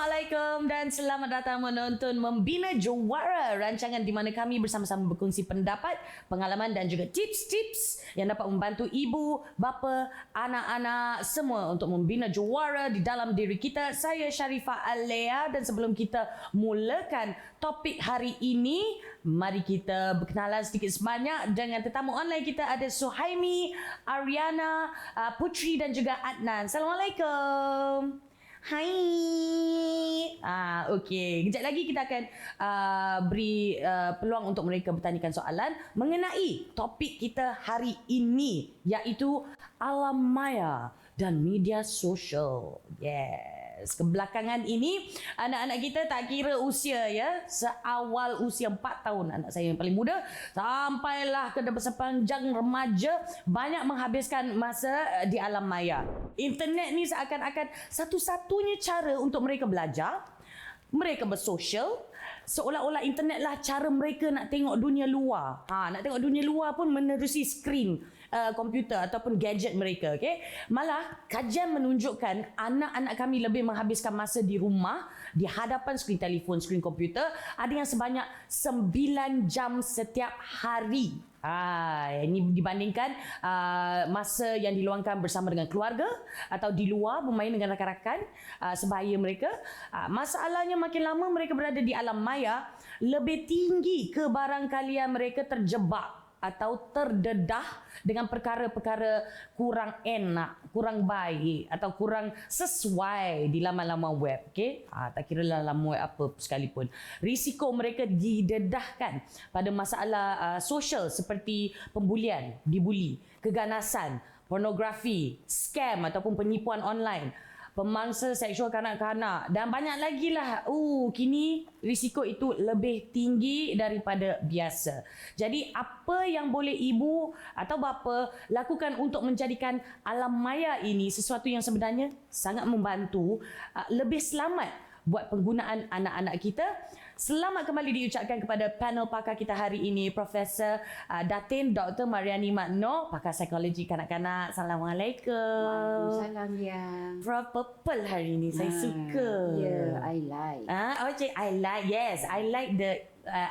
Assalamualaikum dan selamat datang menonton Membina Jawara, rancangan di mana kami bersama-sama berkongsi pendapat, pengalaman dan juga tips-tips yang dapat membantu ibu, bapa, anak-anak semua untuk membina jawara di dalam diri kita. Saya Sharifah Alea dan sebelum kita mulakan topik hari ini, mari kita berkenalan sedikit sebanyak dengan tetamu online kita. Ada Suhaimi, Ariana, Putri dan juga Adnan. Assalamualaikum. Hai. Okey. Kejap lagi kita akan beri peluang untuk mereka bertanyakan soalan mengenai topik kita hari ini, iaitu alam maya dan media sosial. Yes. Kebelakangan ini anak-anak kita tak kira usia ya, seawal usia 4 tahun anak saya yang paling muda sampailah ke sepanjang remaja banyak menghabiskan masa di alam maya. Internet ni seakan-akan satu-satunya cara untuk mereka belajar, mereka bersosial, seolah-olah internet lah cara mereka nak tengok dunia luar. Nak tengok dunia luar pun menerusi skrin komputer ataupun gadget mereka. Okay? Malah kajian menunjukkan anak-anak kami lebih menghabiskan masa di rumah di hadapan skrin telefon, skrin komputer, ada yang sebanyak 9 jam setiap hari. Ini dibandingkan masa yang diluangkan bersama dengan keluarga atau di luar bermain dengan rakan-rakan sebaya mereka. Masalahnya makin lama mereka berada di alam maya, lebih tinggi kebarangkalian mereka terjebak atau terdedah dengan perkara-perkara kurang enak, kurang baik atau kurang sesuai di laman-laman web. Okay? Tak kira laman web apa sekalipun. Risiko mereka didedahkan pada masalah sosial seperti pembulian, dibuli, keganasan, pornografi, scam ataupun penipuan online, pemangsa seksual kanak-kanak dan banyak lagi lah. Kini risiko itu lebih tinggi daripada biasa. Jadi apa yang boleh ibu atau bapa lakukan untuk menjadikan alam maya ini sesuatu yang sebenarnya sangat membantu, lebih selamat buat penggunaan anak-anak kita. Selamat kembali diucapkan kepada panel pakar kita hari ini, Profesor Datin Dr. Mariani Magno, pakar psikologi kanak-kanak. Assalamualaikum. Waalaikumsalam ya. Prof purple hari ini, saya suka. I like. I like. Yes, I like the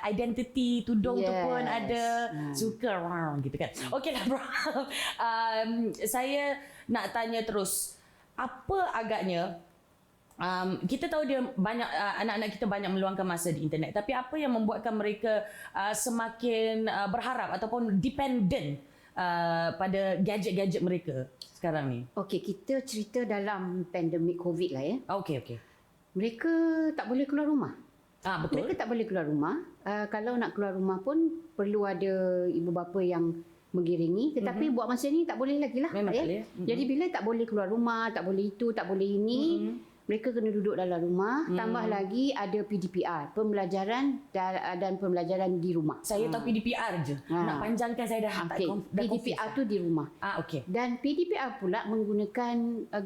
identity tudung tu pun ada. Suka gitu kan. Okeylah Prof. Saya nak tanya terus, apa agaknya kita tahu dia banyak anak-anak kita banyak meluangkan masa di internet, tapi apa yang membuatkan mereka semakin berharap ataupun dependent pada gadget-gadget mereka sekarang ni? Okey, kita cerita dalam pandemik COVID lah ya. Okey. Mereka tak boleh keluar rumah. Betul. Mereka tak boleh keluar rumah. Kalau nak keluar rumah pun perlu ada ibu bapa yang mengiringi, tetapi buat masa ni tak boleh lagi lah. Memang tak boleh. Jadi bila tak boleh keluar rumah, tak boleh itu, tak boleh ini, mereka kena duduk dalam rumah. Tambah lagi ada PDPR, pembelajaran dan pembelajaran di rumah. Saya tahu PDPR je. Nak panjangkan saya dah PDPR tu di rumah. Okey. Dan PDPR pula menggunakan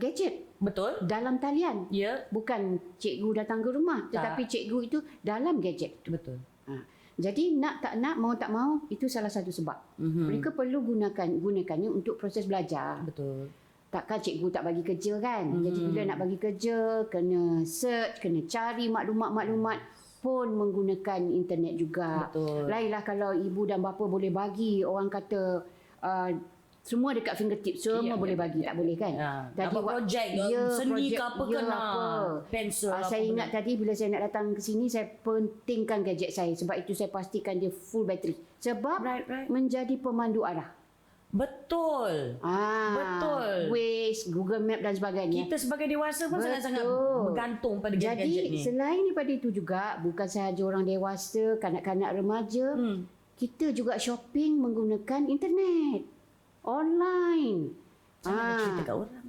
gadget. Betul. Dalam talian. Ya. Bukan cikgu datang ke rumah, tetapi cikgu itu dalam gadget. Betul. Jadi nak tak nak, mau tak mau, itu salah satu sebab. Mereka perlu gunakannya untuk proses belajar. Betul. Takkan cikgu tak bagi kerja kan. Jadi bila nak bagi kerja, kena search, kena cari maklumat-maklumat, pun menggunakan internet juga. Betul. Lainlah kalau ibu dan bapa boleh bagi, orang kata semua dekat fingertip, semua boleh bagi. Tak boleh kan. Tadi projek seni ke apa ke pensel. Saya ingat tadi bila saya nak datang ke sini, saya pentingkan gadget saya. Sebab itu saya pastikan dia full bateri. Sebab menjadi pemandu arah. Betul. Betul. Waze, Google Map dan sebagainya. Kita sebagai dewasa pun sangat-sangat bergantung pada gadget ni. Jadi selain daripada itu juga, bukan sahaja orang dewasa, kanak-kanak remaja, kita juga shopping menggunakan internet, online.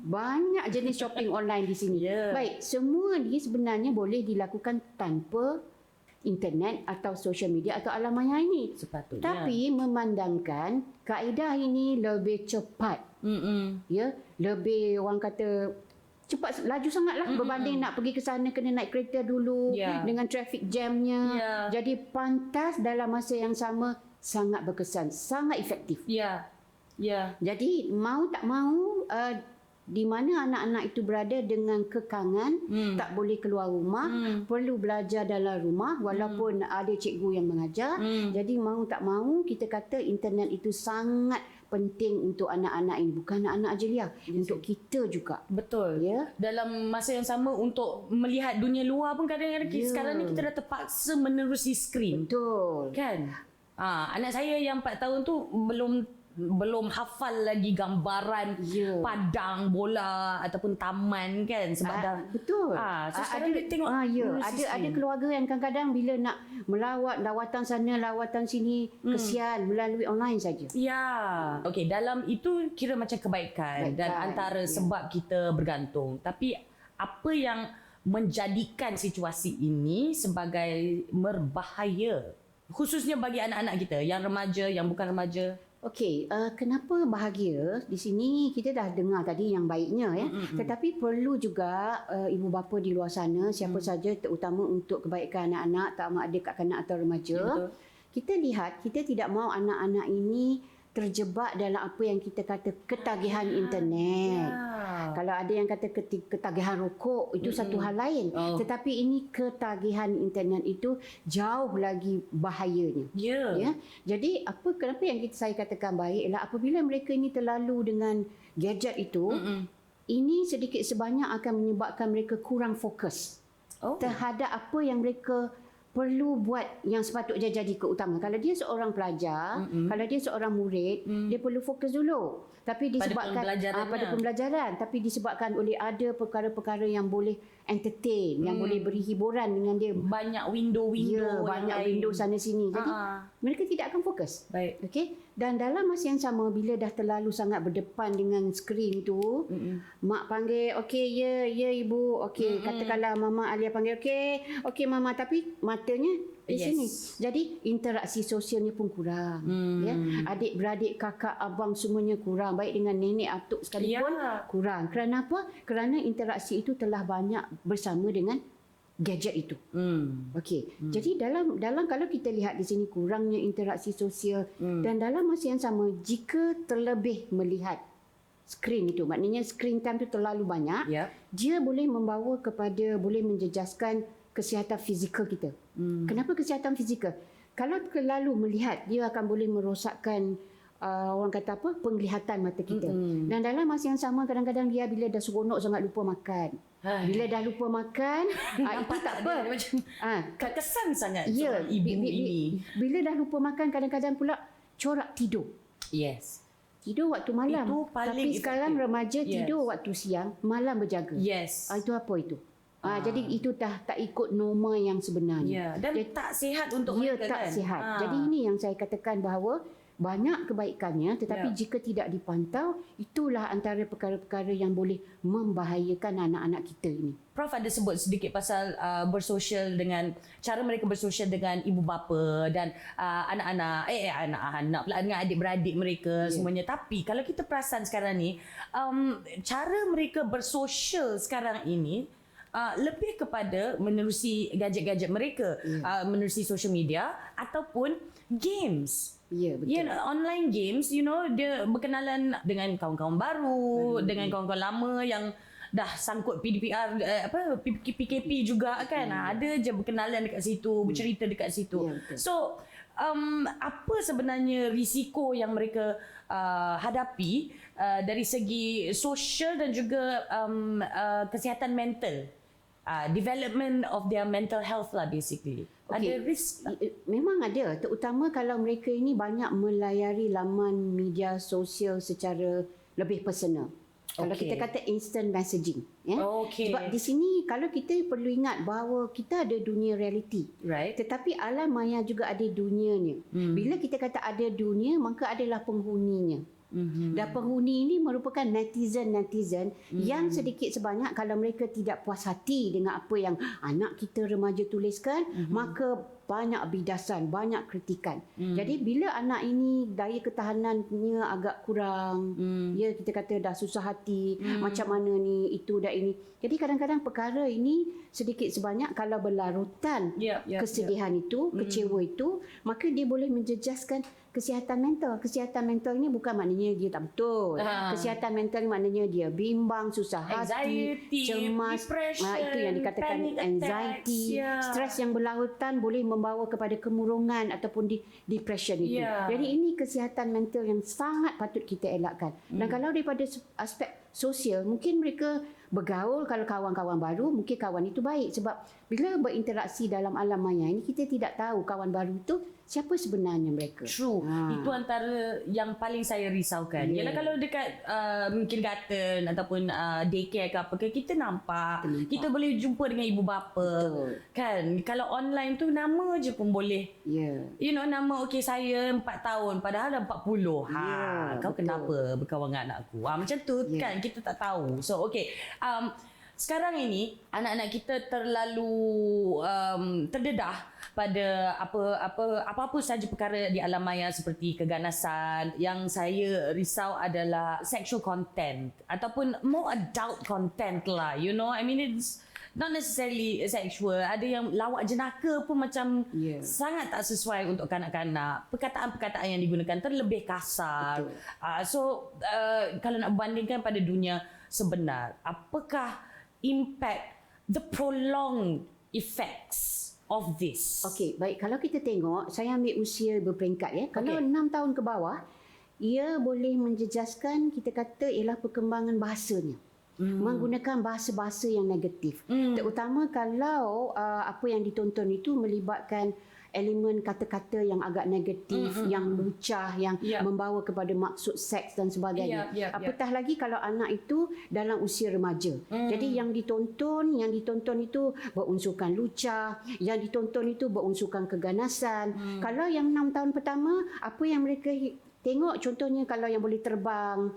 Banyak jenis shopping online di sini. Baik, semua ni sebenarnya boleh dilakukan tanpa internet atau social media atau alam maya ini. Sepatutnya. Tapi memandangkan kaedah ini lebih cepat. Ya, lebih orang kata cepat, laju sangatlah berbanding nak pergi ke sana kena naik kereta dulu dengan traffic jamnya. Jadi pantas dalam masa yang sama sangat berkesan, sangat efektif. Ya. Jadi mau tak mau di mana anak-anak itu berada dengan kekangan, tak boleh keluar rumah, perlu belajar dalam rumah walaupun ada cikgu yang mengajar. Jadi mahu tak mahu kita kata internet itu sangat penting untuk anak-anak ini, bukan anak-anak je Lia, untuk kita juga. Betul. Ya. Dalam masa yang sama untuk melihat dunia luar pun kadang-kadang sekarang ni kita dah terpaksa menerusi skrin. Betul. Kan? Anak saya yang 4 tahun tu belum hafal lagi gambaran padang bola ataupun taman kan sebab dah betul. So sekarang dia tengok ada keluarga yang kadang-kadang bila nak melawat lawatan sana lawatan sini kesian melalui online saja. Ya. Okey, dalam itu kira macam kebaikan dan antara sebab kita bergantung. Tapi apa yang menjadikan situasi ini sebagai berbahaya khususnya bagi anak-anak kita yang remaja, yang bukan remaja? Okey, kenapa bahagia? Di sini kita dah dengar tadi yang baiknya ya. Tetapi perlu juga ibu bapa di luar sana, siapa saja terutama untuk kebaikan anak-anak, tak mahu ada kanak-kanak atau remaja. Kita lihat, kita tidak mahu anak-anak ini terjebak dalam apa yang kita kata ketagihan internet. Kalau ada yang kata ketagihan rokok, itu satu hal lain. Tetapi ini ketagihan internet itu jauh lagi bahayanya. Ya. Jadi kenapa yang saya katakan baik ialah apabila mereka ini terlalu dengan gadget itu, ini sedikit sebanyak akan menyebabkan mereka kurang fokus terhadap apa yang mereka perlu buat yang sepatutnya jadi keutamaan. Kalau dia seorang pelajar, kalau dia seorang murid, dia perlu fokus dulu. Tapi disebabkan pada pembelajaran, tapi disebabkan oleh ada perkara-perkara yang boleh entertain, yang boleh beri hiburan dengan dia. Banyak window-window banyak window sana sini. Jadi mereka tidak akan fokus. Baik. Okey. Dan dalam masa yang sama bila dah terlalu sangat berdepan dengan skrin tu, mak panggil, okey ya ibu, okey katakanlah mama Alia panggil okey mama, tapi matanya di sini. Jadi interaksi sosialnya pun kurang. Ya. Adik-beradik, kakak, abang semuanya kurang. Baik dengan nenek, atuk sekalipun kurang. Kerana apa? Kerana interaksi itu telah banyak bersama dengan gadget itu. Okey. Jadi dalam kalau kita lihat di sini kurangnya interaksi sosial dan dalam masa yang sama jika terlebih melihat skrin itu, maknanya screen time itu terlalu banyak, dia boleh membawa kepada boleh menjejaskan kesihatan fizikal kita. Kenapa kesihatan fizikal? Kalau terlalu melihat, dia akan boleh merosakkan orang kata apa, penglihatan mata kita. Dan dalam masa yang sama kadang-kadang dia bila dah seronok sangat lupa makan. Bila dah lupa makan, itu tak apa. Macam kesan sangat ibu ini. Bila dah lupa makan kadang-kadang pula corak tidur. Yes. Tidur waktu malam. Itu paling Tapi sekarang remaja tidur waktu siang, malam berjaga. Yes. Itu apa itu? Jadi itu dah tak ikut norma yang sebenarnya. Dan tak sihat untuk mereka tak kan? sihat. Jadi ini yang saya katakan bahawa banyak kebaikannya tetapi jika tidak dipantau, itulah antara perkara-perkara yang boleh membahayakan anak-anak kita ini. Prof ada sebut sedikit pasal bersosial dengan cara mereka bersosial dengan ibu bapa dan anak-anak pula dengan adik-beradik mereka semuanya. Tapi kalau kita perasan sekarang ni cara mereka bersosial sekarang ini lebih kepada menerusi gadget-gadget mereka, menerusi social media ataupun games. Ya, betul. Online games, dia berkenalan dengan kawan-kawan baru, dengan kawan-kawan lama yang dah sangkut PDPR, PKP juga kan. Ada je berkenalan dekat situ, bercerita dekat situ. So, apa sebenarnya risiko yang mereka hadapi dari segi sosial dan juga kesihatan mental? Development of their mental health lah basically. Ada risk? Memang ada, terutama kalau mereka ini banyak melayari laman media sosial secara lebih personal. Kalau kita kata instant messaging, sebab di sini kalau kita perlu ingat bahawa kita ada dunia realiti, tetapi alam maya juga ada dunianya. Bila kita kata ada dunia, maka adalah penghuninya. Dan penghuni ini merupakan netizen yang sedikit sebanyak kalau mereka tidak puas hati dengan apa yang anak kita remaja tuliskan, maka banyak bidasan, banyak kritikan. Jadi bila anak ini daya ketahanannya agak kurang, kita kata dah susah hati, macam mana ni, itu dah ini. Jadi kadang-kadang perkara ini sedikit sebanyak kalau berlarutan kesedihan itu, kecewa itu, maka dia boleh menjejaskan kesihatan mental. Kesihatan mental ni bukan maknanya dia tak betul. Kesihatan mental ni maknanya dia bimbang, susah hati, cemas, itu yang dikatakan anxiety, stres yang berlarutan boleh membawa kepada kemurungan ataupun depression itu. Jadi ini kesihatan mental yang sangat patut kita elakkan. Dan kalau daripada aspek sosial, mungkin mereka bergaul, kalau kawan-kawan baru, mungkin kawan itu baik. Sebab bila berinteraksi dalam alam maya ini, kita tidak tahu kawan baru itu siapa sebenarnya mereka. True. Itu antara yang paling saya risaukan. Yalah kalau dekat mungkin kindergarten ataupun daycare ke apa ke, kita nampak. Kita boleh jumpa dengan ibu bapa. Betul. Kan? Kalau online tu nama je pun boleh. You know, nama saya 4 tahun padahal dah 40. Kau betul. Kenapa berkawan dengan anakku? Macam tu kan, kita tak tahu. So sekarang ini anak-anak kita terlalu terdedah pada apa-apa saja perkara di alam maya seperti keganasan. Yang saya risau adalah sexual content ataupun more adult content lah. You know, I mean it's not necessarily sexual. Ada yang lawak jenaka pun macam sangat tak sesuai untuk kanak-kanak. Perkataan-perkataan yang digunakan terlebih kasar. Kalau nak bandingkan pada dunia sebenar, apakah impact, the prolonged effects of this? Okey, baik. Kalau kita tengok, saya ambil usia berperingkat ya. Kalau 6 tahun ke bawah, ia boleh menjejaskan, kita kata, ialah perkembangan bahasanya. Menggunakan bahasa-bahasa yang negatif. Terutama kalau apa yang ditonton itu melibatkan elemen kata-kata yang agak negatif, yang lucah, yang membawa kepada maksud seks dan sebagainya. Apatah lagi kalau anak itu dalam usia remaja. Jadi yang ditonton itu berunsurkan lucah, yang ditonton itu berunsurkan keganasan. Kalau yang 6 tahun pertama, apa yang mereka tengok, contohnya kalau yang boleh terbang.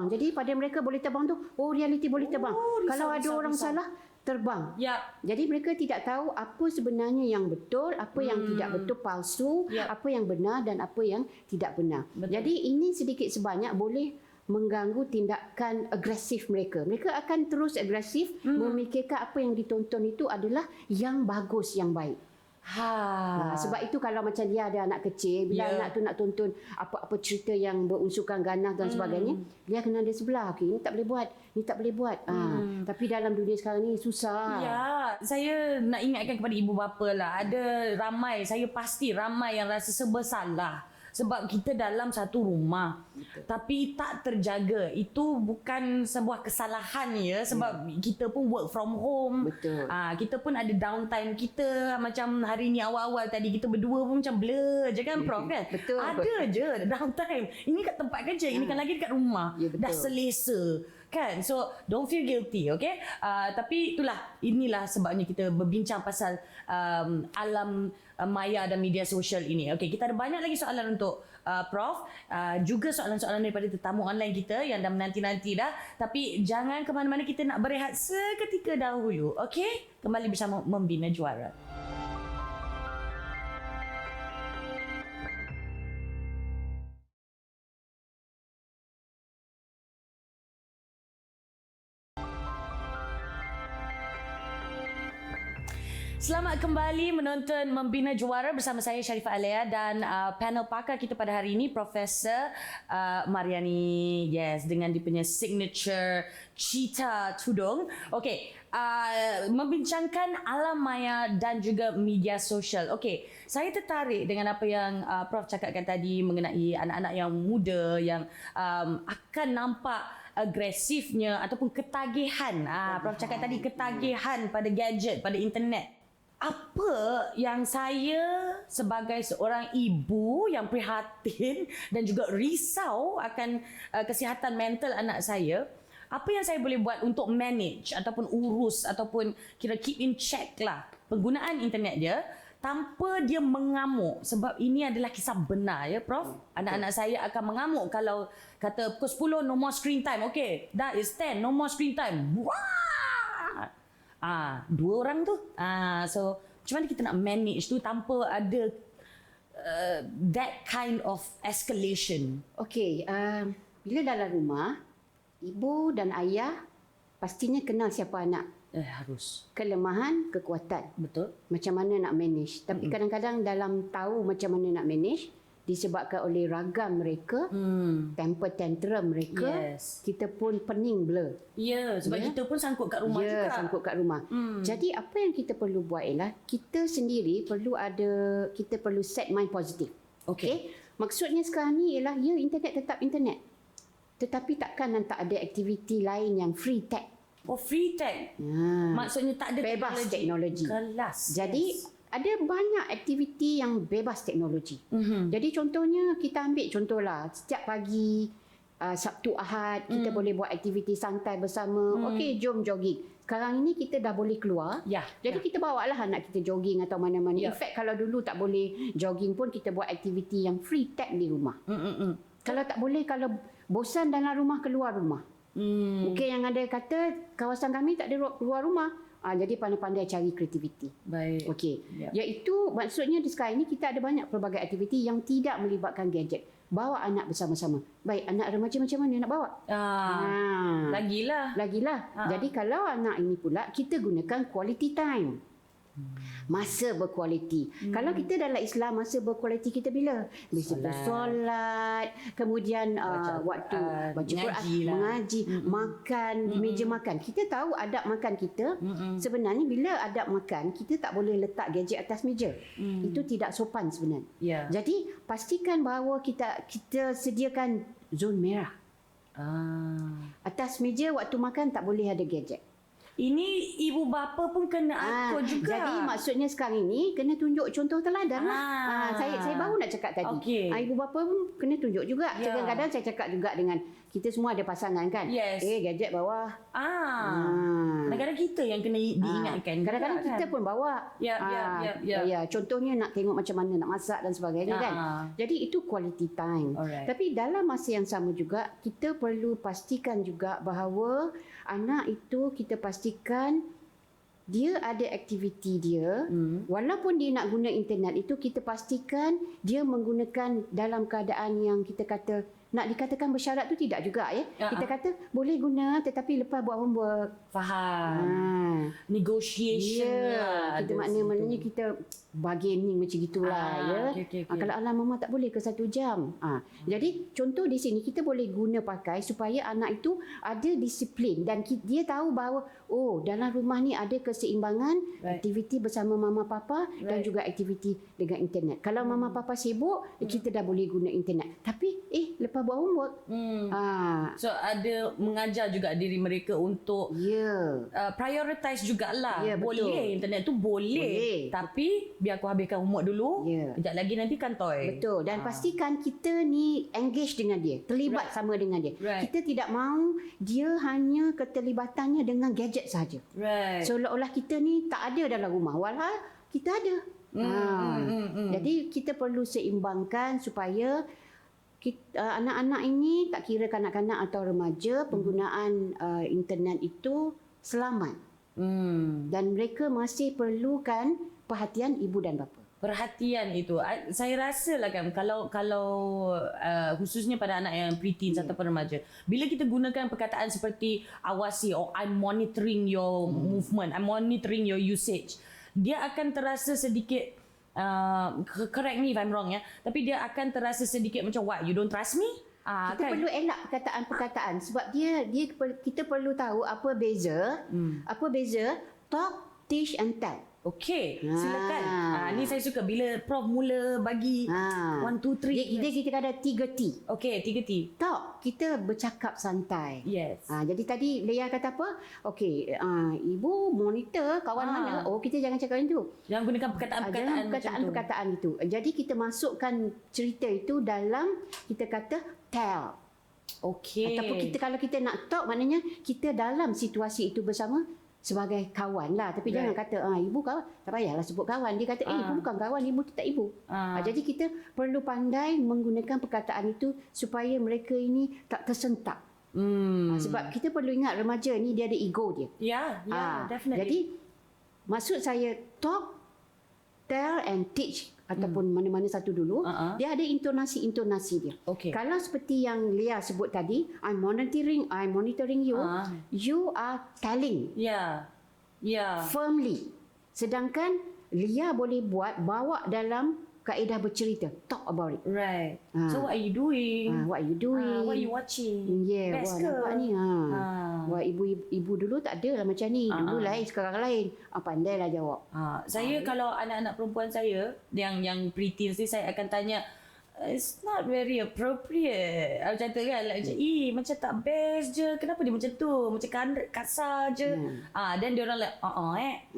Jadi pada mereka boleh terbang tu, realiti boleh terbang. Kalau ada orang salah, terbang. Jadi mereka tidak tahu apa sebenarnya yang betul, apa yang tidak betul, palsu, apa yang benar dan apa yang tidak benar. Jadi ini sedikit sebanyak boleh mengganggu tindakan agresif mereka. Mereka akan terus agresif, memikirkan apa yang ditonton itu adalah yang bagus, yang baik. Sebab itu kalau macam dia ada anak kecil, bila anak tu nak tonton apa-apa cerita yang berunsurkan ganas dan sebagainya, dia kena ada sebelah. Okey, ni tak boleh buat, ni tak boleh buat. Tapi dalam dunia sekarang ni susah. Saya nak ingatkan kepada ibu bapa lah. Ada ramai, saya pasti ramai yang rasa serba salah. Sebab kita dalam satu rumah. Tapi tak terjaga. Itu bukan sebuah kesalahan ya. Sebab kita pun work from home. Kita pun ada downtime kita. Macam hari ni awal-awal tadi kita berdua pun macam blur je kan Prof kan? Ada je downtime. Ini kat tempat kerja. Ini kan lagi dekat rumah. Dah selesa. Kan? So don't feel guilty, okay? Tapi inilah sebabnya kita berbincang pasal alam maya dan media sosial ini. Okay, kita ada banyak lagi soalan untuk Prof. Juga soalan-soalan daripada tetamu online kita yang dah menanti-nanti dah. Tapi jangan ke mana-mana, kita nak berehat seketika dahulu. Okay? Kembali bersama Membina Juara. Selamat kembali menonton Membina Juara bersama saya Sharifah Alea dan panel pakar kita pada hari ini Profesor Mariani. Yes, dengan dia punya signature cheetah tudung. Okey, membincangkan alam maya dan juga media sosial. Okey, saya tertarik dengan apa yang Prof cakapkan tadi mengenai anak-anak yang muda yang akan nampak agresifnya ataupun ketagihan. Prof cakap tadi ketagihan pada gadget, pada internet. Apa yang saya sebagai seorang ibu yang prihatin dan juga risau akan kesihatan mental anak saya, apa yang saya boleh buat untuk manage ataupun urus ataupun kira keep in check lah penggunaan internet dia tanpa dia mengamuk, sebab ini adalah kisah benar ya Prof. Anak-anak saya akan mengamuk kalau kata pukul 10 no more screen time. Okey, dah is 10 no more screen time. Wah! 2 orang tu. So macam mana kita nak manage tu tanpa ada that kind of escalation? Okey, bila dalam rumah, ibu dan ayah pastinya kenal siapa anak. Harus. Kelemahan, kekuatan. Betul. Macam mana nak manage. Tapi kadang-kadang dalam tahu macam mana nak manage, disebabkan oleh ragam mereka, temper tantrum mereka, kita pun pening blur. Ya, sebab kita pun sangkut kat rumah juga. Ya, sangkut kat rumah. Jadi apa yang kita perlu buat ialah kita sendiri kita perlu set mind positif. Okey. Maksudnya sekarang ni ialah internet tetap internet. Tetapi takkan tak ada aktiviti lain yang free tech. Oh, free tech. Maksudnya tak ada bebas teknologi. Kelas. Jadi ada banyak aktiviti yang bebas teknologi. Jadi contohnya kita ambil contohlah setiap pagi Sabtu Ahad kita boleh buat aktiviti santai bersama. Okey, jom jogging. Sekarang ini kita dah boleh keluar. Jadi kita bawalah anak kita jogging atau mana-mana. In fact kalau dulu tak boleh jogging pun kita buat aktiviti yang free tech di rumah. Kalau tak boleh, kalau bosan dalam rumah, keluar rumah. Mungkin yang ada kata kawasan kami tak ada keluar rumah. Jadi pandai-pandai cari kreativiti. Baik. Okey. Iaitu maksudnya di sekarang ini kita ada banyak pelbagai aktiviti yang tidak melibatkan gadget. Bawa anak bersama-sama. Baik, anak remaja macam mana nak bawa? Lagilah. Jadi kalau anak ini pula kita gunakan quality time. Masa berkualiti. Kalau kita dalam Islam, masa berkualiti kita bila? Bila solat, kemudian waktu baca Quran, mengaji, makan di meja makan. Kita tahu adab makan kita. Sebenarnya bila adab makan, kita tak boleh letak gadget atas meja. Itu tidak sopan sebenarnya. Jadi pastikan bahawa kita sediakan zon merah. Atas meja waktu makan tak boleh ada gadget. Ini ibu bapa pun kena atur juga. Jadi maksudnya sekarang ini kena tunjuk contoh teladan lah. Saya baru nak cakap tadi. Ibu bapa pun kena tunjuk juga. Kadang-kadang saya cakap juga dengan kita semua ada pasangan kan. Gadget bawah. Kadang-kadang kita yang kena diingatkan. Kadang-kadang kita pun bawa. Contohnya nak tengok macam mana nak masak dan sebagainya kan. Jadi itu quality time. Tapi dalam masa yang sama juga kita perlu pastikan juga bahawa anak itu kita pastikan dia ada aktiviti dia. Walaupun dia nak guna internet itu, kita pastikan dia menggunakan dalam keadaan yang kita kata nak dikatakan bersyarat tu tidak juga ya. Kita kata boleh guna tetapi lepas buat homework. Faham. Negotiation lah. Kita maknanya kita bargaining macam gitulah ya. Kalau alam mama tak boleh ke 1 jam. Jadi contoh di sini kita boleh guna pakai supaya anak itu ada disiplin dan dia tahu bahawa dalam rumah ni ada keseimbangan aktiviti bersama mama papa dan juga aktiviti dengan internet. Kalau mama papa sibuk, kita dah boleh guna internet. Tapi lepas buat homework. So ada mengajar juga diri mereka untuk prioritize jugalah. Boleh internet tu boleh. Tapi biar aku habiskan homework dulu. Sekejap lagi nanti kantoi. Betul. Dan pastikan kita ni engage dengan dia, terlibat sama dengan dia. Kita tidak mahu dia hanya keterlibatannya dengan gadget sahaja. Seolah-olah kita ni tak ada dalam rumah. Walhal kita ada. Jadi kita perlu seimbangkan supaya anak-anak ini, tak kira kanak-kanak atau remaja, penggunaan internet itu selamat. Dan mereka masih perlukan perhatian ibu dan bapa. Perhatian itu, saya rasa lah kan, kalau khususnya pada anak yang preteens ataupun remaja, bila kita gunakan perkataan seperti awasi I'm monitoring your movement, I'm monitoring your usage, dia akan terasa sedikit correct me if I'm wrong ya, tapi dia akan terasa sedikit macam what, you don't trust me? Kita perlu elak perkataan-perkataan sebab kita perlu tahu apa beza talk, teach and tell. Okey, silakan. Ni saya suka bila Prof mula bagi 1, 2, 3. Kita ada 3 T. Okey, 3 T. Talk, kita bercakap santai. Jadi tadi Leah kata apa? Okey, ibu monitor kawan mana? Kita jangan cakap macam tu. Jangan gunakan perkataan-perkataan itu. Jadi kita masukkan cerita itu dalam kita kata tell. Okey. Ataupun kalau kita nak talk, maknanya kita dalam situasi itu bersama sebagai kawan lah. Tapi jangan kata ibu kawan, tak payahlah sebut kawan. Dia kata ibu bukan kawan, ibu tetap ibu. Jadi kita perlu pandai menggunakan perkataan itu supaya mereka ini tak tersentak. Sebab kita perlu ingat remaja ni dia ada ego dia. Definitely. Jadi maksud saya talk, tell and teach ataupun mana-mana satu dulu, dia ada intonasi-intonasi dia. Kalau seperti yang Leah sebut tadi, I'm monitoring you, you are telling firmly. Sedangkan Leah boleh bawa dalam kaedah bercerita. Talk about it. Right. So what are you doing? What are you doing? What are you watching? Yeah, Best wah, ke? nampak ni. Wah, ibu dulu tak ada lah macam ni. Dulu lain, sekarang lain. Pandailah jawab. Saya kalau anak-anak perempuan saya yang preteens ni, saya akan tanya, it's not very appropriate. Macam tu kan, like, macam tak best je. Kenapa dia macam tu? Macam kasar je. Then dia orang like,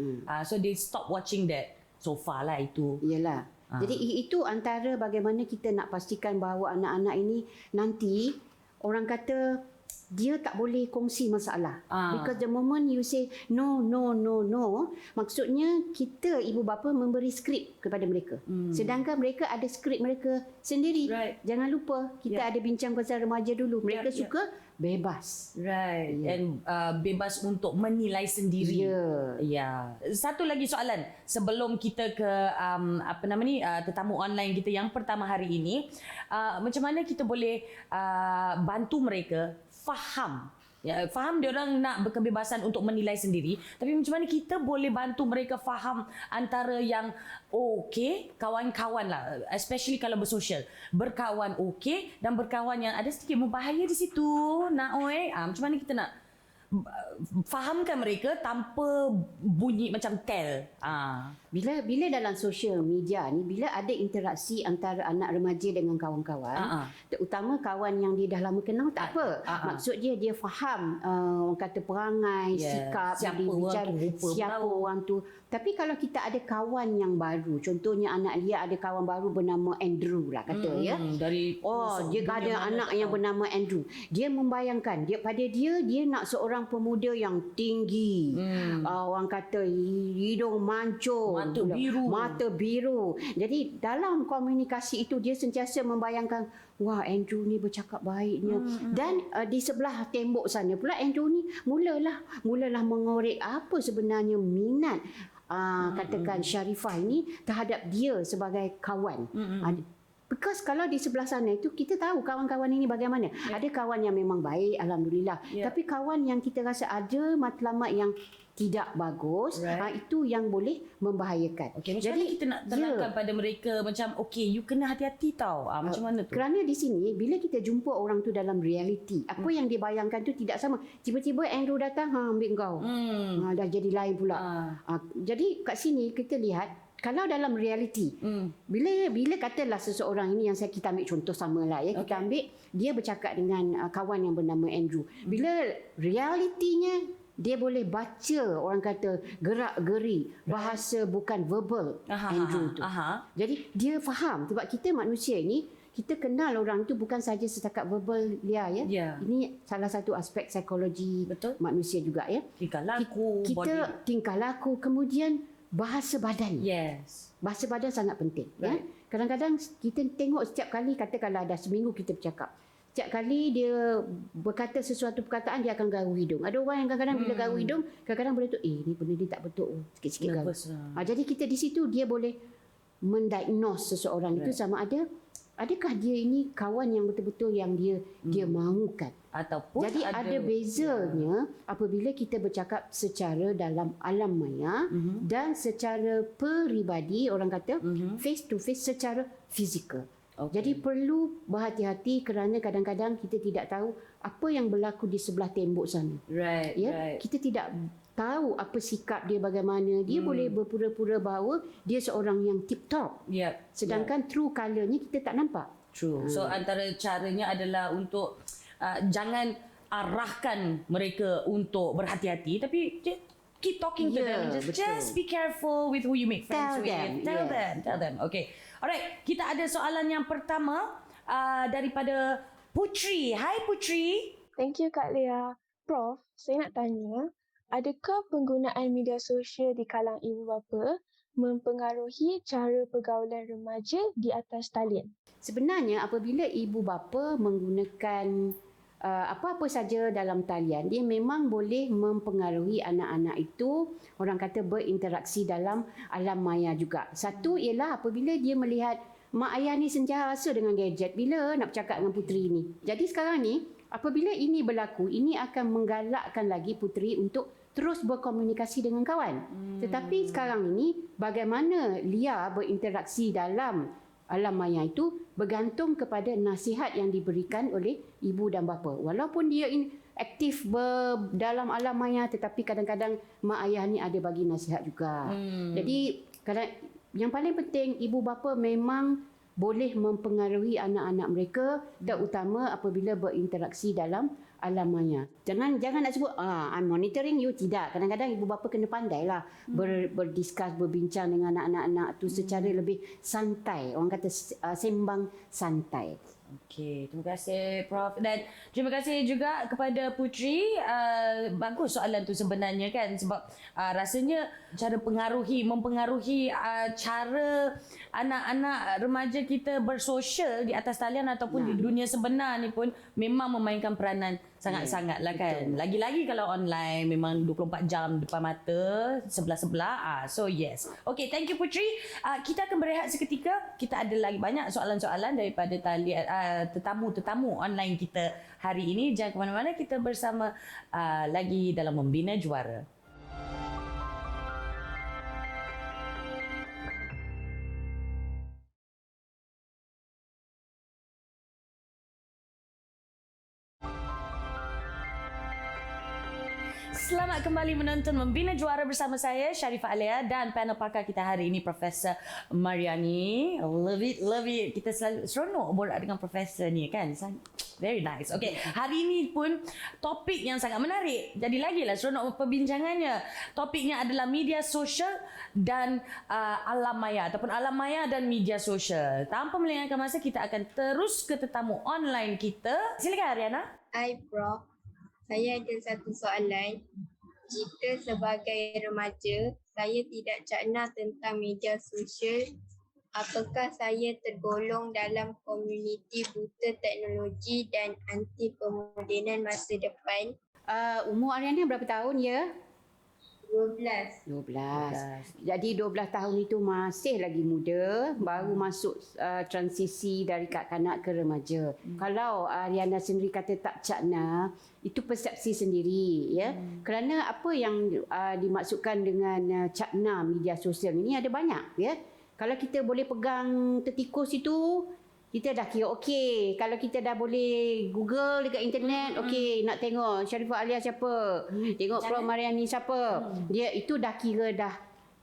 so they stop watching that. So far lah itu. Yelah. Jadi itu antara bagaimana kita nak pastikan bahawa anak-anak ini nanti orang kata dia tak boleh kongsi masalah. Because the moment you say no, maksudnya kita ibu bapa memberi skrip kepada mereka. Sedangkan mereka ada skrip mereka sendiri. Right. Jangan lupa kita ada bincang pasal remaja dulu. Mereka suka bebas. Right. And bebas untuk menilai sendiri. Satu lagi soalan sebelum kita ke tetamu online kita yang pertama hari ini, macam mana kita boleh bantu mereka faham. Faham dia orang nak berkebebasan untuk menilai sendiri, tapi macam mana kita boleh bantu mereka faham antara yang okey, kawan-kawan lah, especially kalau bersosial, berkawan okey dan berkawan yang ada sedikit berbahaya di situ. Macam mana kita nak fahamkan mereka tanpa bunyi macam tell. Bila dalam social media ni, bila ada interaksi antara anak remaja dengan kawan-kawan, terutama kawan yang dia dah lama kenal, tak apa. Maksud dia faham orang kata perangai, sikap, siapa orang tu. Tapi kalau kita ada kawan yang baru, contohnya anak Lia ada kawan baru bernama Andrew lah kata dia ada anak yang bernama Andrew. Dia membayangkan pada dia nak seorang pemuda yang tinggi, orang kata hidung mancung, mata biru. Jadi dalam komunikasi itu dia sentiasa membayangkan, wah, Andrew ni bercakap baiknya. Dan di sebelah tembok sana pula Andrew ni mulalah mengorek apa sebenarnya minat katakan Sharifah ini terhadap dia sebagai kawan. Because kalau di sebelah sana itu kita tahu kawan-kawan ini bagaimana. Ada kawan yang memang baik, alhamdulillah. Tapi kawan yang kita rasa ada matlamat yang tidak bagus, itu yang boleh membahayakan. Jadi kita nak tenangkan pada mereka macam you kena hati-hati tau. Macam mana tu? Kerana di sini bila kita jumpa orang tu dalam realiti, apa yang dia bayangkan tu tidak sama. Tiba-tiba Andrew datang, ambil kau. Dah jadi lain pula. Jadi kat sini kita lihat, kalau dalam realiti, bila katalah seseorang ini yang kita ambil contoh samalah kita ambil dia bercakap dengan kawan yang bernama Andrew. Bila realitinya dia boleh baca orang kata gerak-geri bahasa bukan verbal Andrew tu. Jadi dia faham sebab kita manusia ni kita kenal orang tu bukan saja setakat verbal dia Ini salah satu aspek psikologi manusia juga Tingkah laku, tingkah laku, kemudian bahasa badan. Bahasa badan sangat penting. Kadang-kadang kita tengok setiap kali, katakanlah dah seminggu kita bercakap. Setiap kali dia berkata sesuatu perkataan, dia akan garu hidung. Ada orang yang kadang-kadang bila garu hidung, kadang-kadang boleh tu, ni benda ni tak betul. Sikit-sikit garu. Jadi kita di situ, dia boleh mendiagnose seseorang itu sama adakah dia ini kawan yang betul-betul yang dia mahukan. Ataupun jadi ada bezanya apabila kita bercakap secara dalam alam maya dan secara peribadi, orang kata face to face, secara fizikal. Jadi perlu berhati-hati kerana kadang-kadang kita tidak tahu apa yang berlaku di sebelah tembok sana. Kita tidak tahu apa sikap dia bagaimana. Dia boleh berpura-pura bahawa dia seorang yang tip-top. Sedangkan true colournya kita tak nampak. So antara caranya adalah untuk jangan arahkan mereka untuk berhati-hati, tapi keep talking to them. Just be careful with who you make friends with. Tell them. Okay. Alright, kita ada soalan yang pertama daripada Putri. Hai Putri. Thank you Kak Leah. Prof, saya nak tanya, adakah penggunaan media sosial di kalangan ibu bapa mempengaruhi cara pergaulan remaja di atas talian? Sebenarnya apabila ibu bapa menggunakan apa-apa saja dalam talian, dia memang boleh mempengaruhi anak-anak itu, orang kata berinteraksi dalam alam maya juga. Satu ialah apabila dia melihat mak ayah ni sentiasa dengan gadget, bila nak bercakap dengan puteri ni. Jadi sekarang ni apabila ini berlaku, ini akan menggalakkan lagi puteri untuk terus berkomunikasi dengan kawan. Tetapi sekarang ini bagaimana Lia berinteraksi dalam alam maya itu bergantung kepada nasihat yang diberikan oleh ibu dan bapa. Walaupun dia aktif dalam alam maya, tetapi kadang-kadang mak ayah ni ada bagi nasihat juga. Jadi yang paling penting, ibu bapa memang boleh mempengaruhi anak-anak mereka, terutama apabila berinteraksi dalam alam maya. Jangan nak sebut I'm monitoring you, tidak. Kadang-kadang ibu bapa kena pandailah berdiskus, berbincang dengan anak-anak tu secara lebih santai. Orang kata sembang santai. Okey, terima kasih Prof. Dan terima kasih juga kepada Putri. Bagus soalan tu sebenarnya kan, sebab rasanya cara mempengaruhi cara anak-anak remaja kita bersosial di atas talian ataupun di dunia sebenar ni pun memang memainkan peranan sangat-sangat lah kan. Lagi-lagi kalau online memang 24 jam depan mata sebelah-sebelah. So yes. Okay, thank you Putri. Kita akan berehat seketika. Kita ada lagi banyak soalan-soalan daripada tetamu-tetamu online kita hari ini. Jangan ke mana-mana, kita bersama lagi dalam Membina Juara. Selamat kembali menonton Membina Juara bersama saya Sharifah Alia dan panel pakar kita hari ini Profesor Mariani. Love it. Kita selalu seronok borak dengan profesor ni kan. Very nice. Okay, hari ini pun topik yang sangat menarik. Jadi lagilah seronok perbincangannya. Topiknya adalah media sosial dan alam maya ataupun alam maya dan media sosial. Tanpa melengahkan masa, kita akan terus ke tetamu online kita. Silakan Ariana. Hai Prof. Saya ada satu soalan. Jika sebagai remaja, saya tidak cakna tentang media sosial, apakah saya tergolong dalam komuniti buta teknologi dan anti pemodenan masa depan? Umur Ariana berapa tahun ya? 12. 12. Jadi 12 tahun itu masih lagi muda, baru masuk transisi dari kanak-kanak ke remaja. Kalau Ariana sendiri kata tak cakna, itu persepsi sendiri ya. Kerana apa yang dimaksudkan dengan cakna media sosial ini ada banyak ya. Kalau kita boleh pegang tertikus itu, kita dah kira okey. Kalau kita dah boleh Google dekat internet, okey, nak tengok Sharifah Alia siapa, tengok Prof Mariani siapa. Dia itu dah kira dah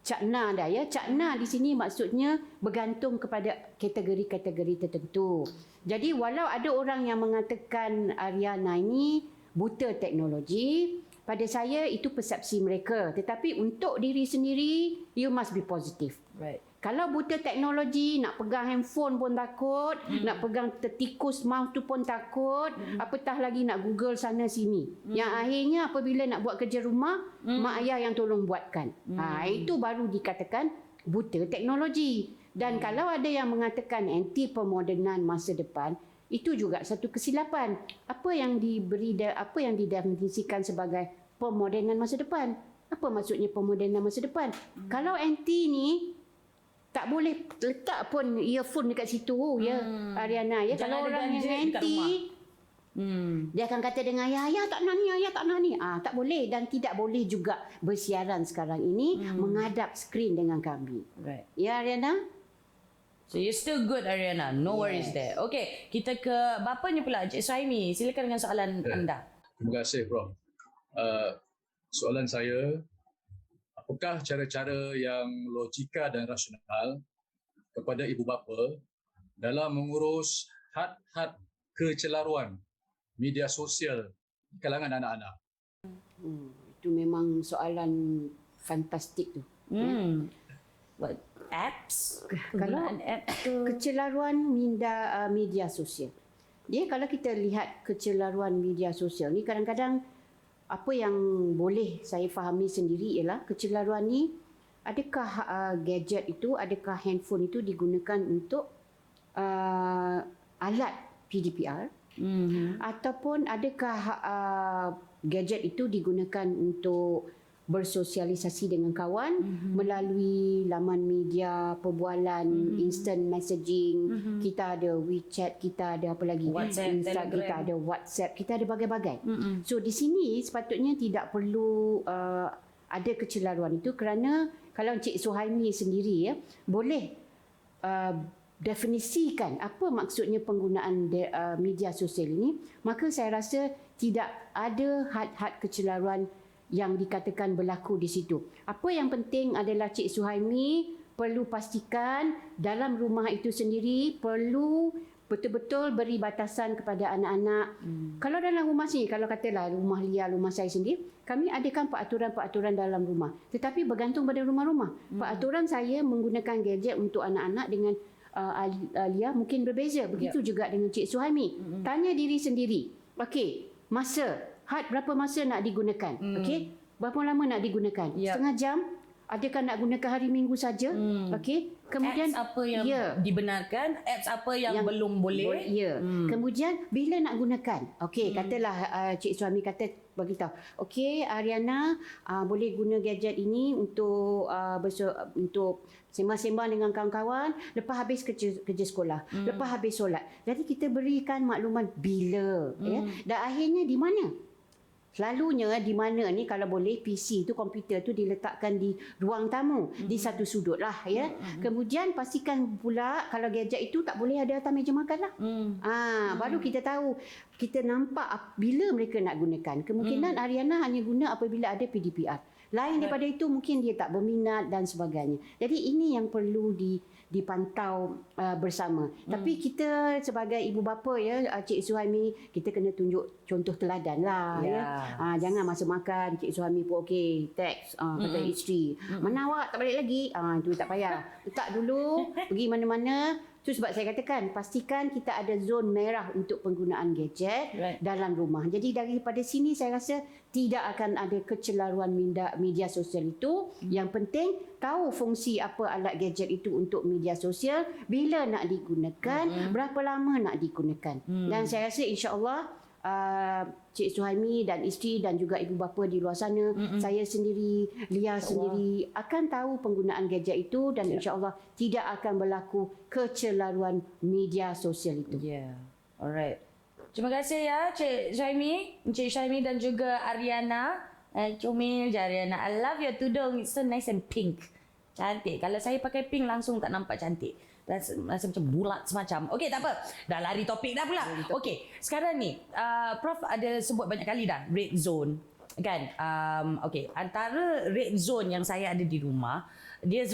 cakna dah ya. Cakna di sini maksudnya bergantung kepada kategori-kategori tertentu. Jadi walau ada orang yang mengatakan Ariana ini buta teknologi, pada saya itu persepsi mereka. Tetapi untuk diri sendiri, you must be positive. Right. Kalau buta teknologi, nak pegang handphone pun takut, nak pegang tertikus mouse tu pun takut, apatah lagi nak Google sana sini. Yang akhirnya apabila nak buat kerja rumah, mak ayah yang tolong buatkan. Itu baru dikatakan buta teknologi. Dan kalau ada yang mengatakan anti pemodenan masa depan, itu juga satu kesilapan. Apa yang didefinisikan sebagai pemodenan masa depan? Apa maksudnya pemodenan masa depan? Kalau anti ni tak boleh letak pun earphone dekat situ ya Ariana ya. Kalau orang yang anti dia akan kata dengan ayah tak nak ni, ayah tak nak ni. Tak boleh, dan tidak boleh juga bersiaran sekarang ini menghadap skrin dengan kami. Right. Ya Ariana? So you're still good Ariana. No worries there. Okay, kita ke bapanya pula, Cik Suhaimi. Silakan dengan soalan anda. Terima kasih Prof. Soalan saya, apakah cara-cara yang logika dan rasional kepada ibu bapa dalam mengurus had-had kecelaruan media sosial di kalangan anak-anak? Itu memang soalan fantastik tu. What apps? Kalau kecelaruan media sosial. Dia kalau kita lihat kecelaruan media sosial ni, kadang-kadang apa yang boleh saya fahami sendiri ialah kecelaruan ni, adakah gadget itu, adakah handphone itu digunakan untuk alat PDPR, ataupun adakah gadget itu digunakan untuk bersosialisasi dengan kawan melalui laman media, perbualan, instant messaging. Kita ada WeChat, kita ada apa lagi? WhatsApp, Instagram, Telegram. kita ada WhatsApp, kita ada bagai-bagai. So di sini sepatutnya tidak perlu ada kecelaruan itu, kerana kalau Encik Suhaimi sendiri boleh definisikan apa maksudnya penggunaan media sosial ini, maka saya rasa tidak ada had-had kecelaruan yang dikatakan berlaku di situ. Apa yang penting adalah Cik Suhaimi perlu pastikan dalam rumah itu sendiri perlu betul-betul beri batasan kepada anak-anak. Kalau dalam rumah sini, kalau katalah rumah Lia, rumah saya sendiri, kami adakan peraturan-peraturan dalam rumah. Tetapi bergantung pada rumah-rumah. Peraturan saya menggunakan gadget untuk anak-anak dengan Lia mungkin berbeza. Begitu juga dengan Cik Suhaimi. Tanya diri sendiri. Okey, had berapa masa nak digunakan? Okey, berapa lama nak digunakan? Setengah jam? Adakah nak gunakan hari Minggu saja? Okey. Kemudian apps apa yang dibenarkan, apps apa yang belum boleh. Kemudian bila nak gunakan? Okey, katalah Cik Suhaimi kata beritahu. Okey, Ariana boleh guna gadget ini untuk untuk sembang-sembang dengan kawan-kawan lepas habis kerja sekolah, lepas habis solat. Jadi kita berikan maklumat bila dan akhirnya di mana? Selalunya di mana ni, kalau boleh PC tu, komputer tu diletakkan di ruang tamu, di satu sudut lah Kemudian pastikan pula kalau gadget itu tak boleh ada atas meja makan lah. Baru kita tahu, kita nampak bila mereka nak gunakan. Kemungkinan Ariana hanya guna apabila ada PDPR. Lain daripada itu mungkin dia tak berminat dan sebagainya. Jadi ini yang perlu dipantau bersama. Tapi kita sebagai ibu bapa Cik Suhaimi, kita kena tunjuk contoh teladan lah jangan masa makan Cik Suhaimi pun okey teks kata isteri, mana awak tak balik lagi, itu tak payah, letak dulu pergi mana-mana. Itu sebab saya katakan pastikan kita ada zon merah untuk penggunaan gadget dalam rumah. Jadi daripada sini saya rasa tidak akan ada kecelaruan media sosial itu. Yang penting tahu fungsi apa alat gadget itu untuk media sosial, bila nak digunakan, berapa lama nak digunakan. Dan saya rasa insya-Allah Cik Suhaimi dan isteri dan juga ibu bapa di luar sana, saya sendiri, Lia sendiri akan tahu penggunaan gadget itu dan insya-Allah tidak akan berlaku kecelaruan media sosial itu. Alright. Terima kasih Cik Suhaimi dan juga Ariana. Comel je Ariana. I love your tudung. It's so nice and pink. Cantik. Kalau saya pakai pink langsung tak nampak cantik. Rasa macam bulat semacam. Okey, tak apa. Dah lari topik dah pula. Okey, sekarang ni Prof ada sebut banyak kali dah red zone. Kan? Okey, antara red zone yang saya ada di rumah, dia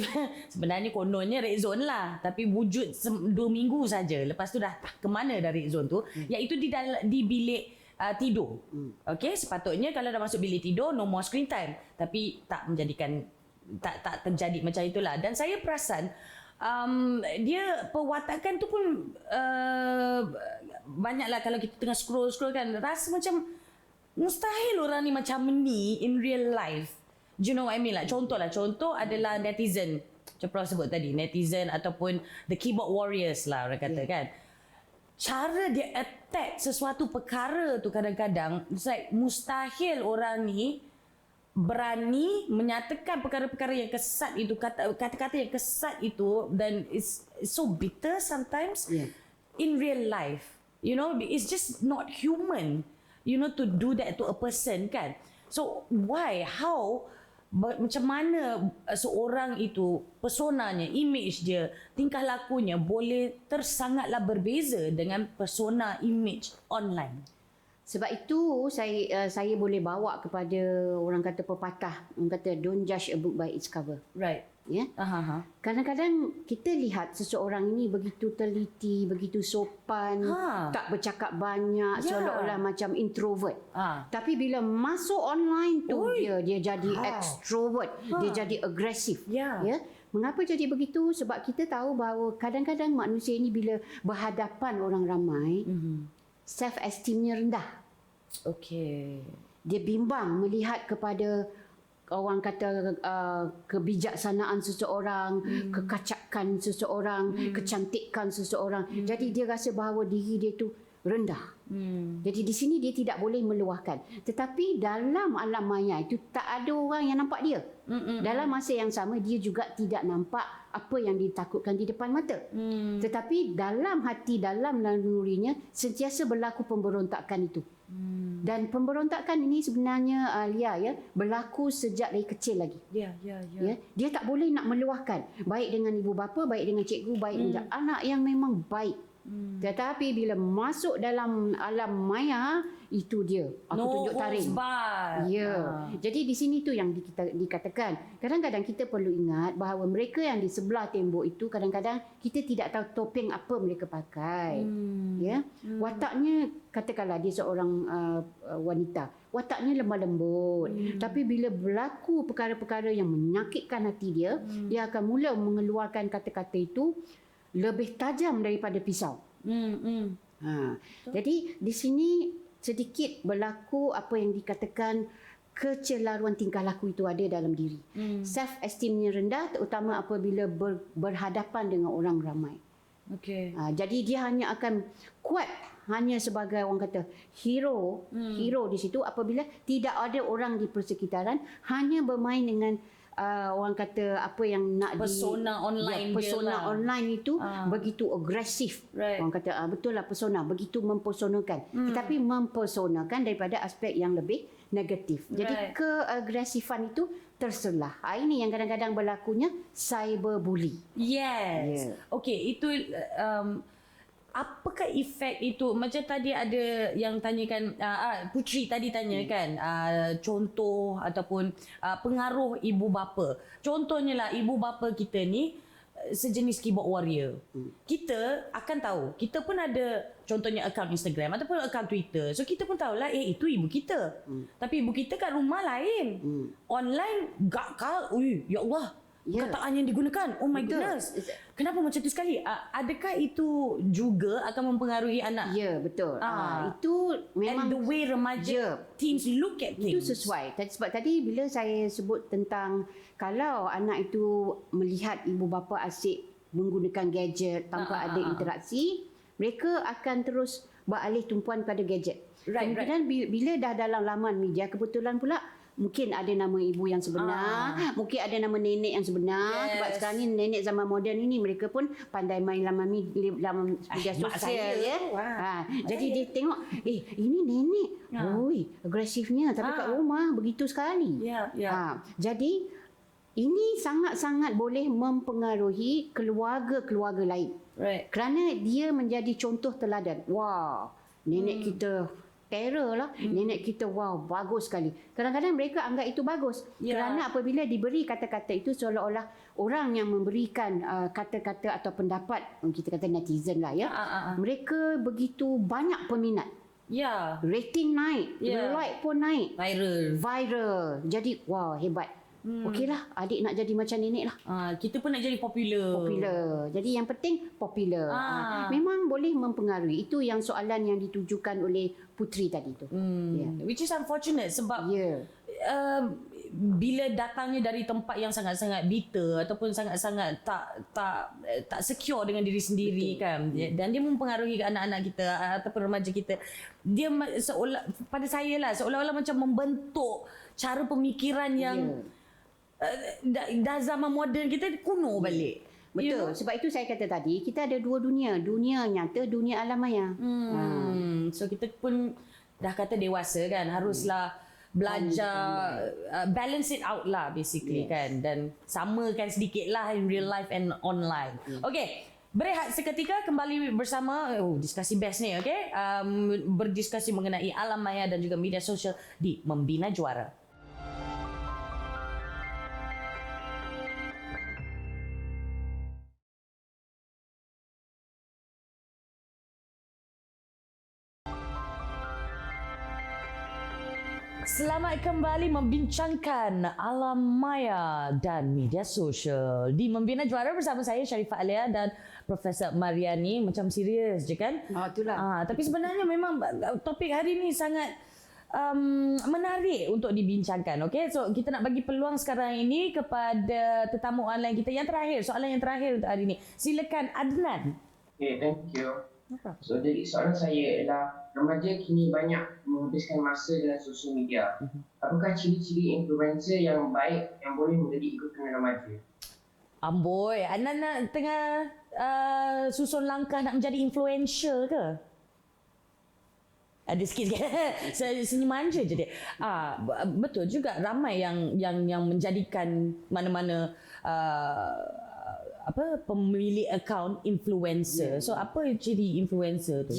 sebenarnya kononnya red zone lah, tapi wujud 2 minggu saja. Lepas tu dah ke mana dah red zone tu, iaitu di bilik tidur. Okey, sepatutnya kalau dah masuk bilik tidur no more screen time, tapi tak terjadi macam itulah. Dan saya perasan dia perwatakan tu pun banyaklah. Kalau kita tengah scroll kan, rasa macam mustahil orang ni macam ni in real life. Do you know what I mean? Contoh adalah netizen. Macam Prof sebut tadi, netizen ataupun the keyboard warriors lah orang kata kan. Cara dia attack sesuatu perkara tu kadang-kadang like mustahil orang ni berani menyatakan perkara-perkara yang kesat itu, kata-kata yang kesat itu, dan it's so bitter sometimes in real life. You know, it's just not human, you know, to do that to a person kan. So why, how, macam mana seorang itu personanya, image dia, tingkah lakunya boleh sangatlah berbeza dengan persona image online. Sebab itu saya boleh bawa kepada orang kata pepatah, orang kata don't judge a book by its cover. Right. Kadang-kadang kita lihat seseorang ini begitu teliti, begitu sopan, tak bercakap banyak, seolah-olah macam introvert. Tapi bila masuk online tu dia jadi extrovert, dia jadi agresif. Mengapa jadi begitu? Sebab kita tahu bahawa kadang-kadang manusia ini bila berhadapan orang ramai, self esteemnya rendah. Dia bimbang melihat kepada orang kata kebijaksanaan seseorang, kekacakan seseorang, kecantikan seseorang. Jadi dia rasa bahawa diri dia tu rendah. Jadi di sini dia tidak boleh meluahkan. Tetapi dalam alam maya itu tak ada orang yang nampak dia. Dalam masa yang sama dia juga tidak nampak apa yang ditakutkan di depan mata. Tetapi dalam hati, dalam nalurinya sentiasa berlaku pemberontakan itu. Dan pemberontakan ini sebenarnya Lia ya, berlaku sejak dari kecil lagi. Ya. Dia tak boleh nak meluahkan, baik dengan ibu bapa, baik dengan cikgu, baik dengan anak yang memang baik. Tetapi bila masuk dalam alam maya, itu dia aku tunjuk taring. Ya. Jadi di sini tu yang dikatakan. Kadang-kadang kita perlu ingat bahawa mereka yang di sebelah tembok itu kadang-kadang kita tidak tahu topeng apa mereka pakai. Ya. Wataknya katakanlah dia seorang wanita. Wataknya lemah lembut. Tapi bila berlaku perkara-perkara yang menyakitkan hati dia, dia akan mula mengeluarkan kata-kata itu lebih tajam daripada pisau. Jadi di sini sedikit berlaku apa yang dikatakan kecelaruan tingkah laku itu ada dalam diri. Self esteemnya rendah terutama apabila berhadapan dengan orang ramai. Jadi dia hanya akan kuat hanya sebagai orang kata hero di situ apabila tidak ada orang di persekitaran, hanya bermain dengan orang kata apa yang nak persona online persona online itu begitu agresif. Orang kata betul lah persona, begitu mempersonakan. Tetapi mempersonakan daripada aspek yang lebih negatif. Jadi keagresifan itu terselah. Ini yang kadang-kadang berlakunya cyberbully. Yes. Okey, itu apakah efek itu? Macam tadi ada yang tanyakan, Putri tadi tanyakan contoh ataupun pengaruh ibu bapa. Contohnya lah ibu bapa kita ni sejenis keyboard warrior. Kita akan tahu, kita pun ada contohnya akaun Instagram ataupun akaun Twitter. So kita pun tahulah itu ibu kita. Tapi ibu kita kat rumah lain. Online gakal. Ya Allah. Kataan yang digunakan. Oh my goodness. Kenapa macam tu sekali? Adakah itu juga akan mempengaruhi anak? Ya, betul. Itu memang and the way remaja teens look at things. Itu sesuai. Sebab tadi bila saya sebut tentang kalau anak itu melihat ibu bapa asyik menggunakan gadget tanpa ada interaksi, mereka akan terus beralih tumpuan pada gadget. Kemudian bila dah dalam laman media, kebetulan pula mungkin ada nama ibu yang sebenar, mungkin ada nama nenek yang sebenar. Sebab sekarang ni nenek zaman moden ini mereka pun pandai main laman media sosial ya. Jadi dia tengok, ini nenek, agresifnya tapi kat rumah begitu sekali. Jadi ini sangat-sangat boleh mempengaruhi keluarga-keluarga lain. Kerana dia menjadi contoh teladan. Wah, nenek kita terror lah. Nenek kita bagus sekali. Kadang-kadang mereka anggap itu bagus. Kerana apabila diberi kata-kata itu seolah-olah orang yang memberikan kata-kata atau pendapat, kita kata netizen lah ya. Mereka begitu banyak peminat. Rating naik, like pun naik. Viral. Jadi hebat. Okeylah, adik nak jadi macam nenek lah. Kita pun nak jadi popular. Jadi yang penting popular. Memang boleh mempengaruhi. Itu yang soalan yang ditujukan oleh Putri tadi tu. Which is unfortunate sebab bila datangnya dari tempat yang sangat-sangat bitter ataupun sangat-sangat tak secure dengan diri sendiri. Betul. Kan, dan dia mempengaruhi anak-anak kita ataupun remaja kita. Dia pada saya lah seolah-olah macam membentuk cara pemikiran yang dah zaman moden kita kuno balik. Betul. Sebab itu saya kata tadi kita ada dua dunia, dunia nyata, dunia alam maya. So kita pun dah kata dewasa kan, haruslah belajar balance it out lah basically. Kan, dan samakan sedikit lah in real life and online. Okay, berehat seketika, kembali bersama diskusi best ni. Okay, berdiskusi mengenai alam maya dan juga media sosial di Membina Juara. Selamat kembali membincangkan alam maya dan media sosial di Membina Juara bersama saya Sharifah Alia dan Profesor Mariani. Macam serius je kan? Itulah. Tapi sebenarnya memang topik hari ni sangat menarik untuk dibincangkan. Okay? So kita nak bagi peluang sekarang ini kepada tetamu online kita yang terakhir. Soalan yang terakhir untuk hari ini. Silakan Adnan. Okay, thank you. So jadi soalan saya ialah remaja kini banyak menghabiskan masa dengan sosial media. Apakah ciri-ciri influencer yang baik yang boleh menjadi ikutan remaja? Amboi, Anda nak tengah susun langkah nak menjadi influencer ke? Ada sikit-sikit. Saya senyum manja je dia. Betul juga, ramai yang menjadikan mana-mana pemilik akaun influencer. So apa ciri influencer tu?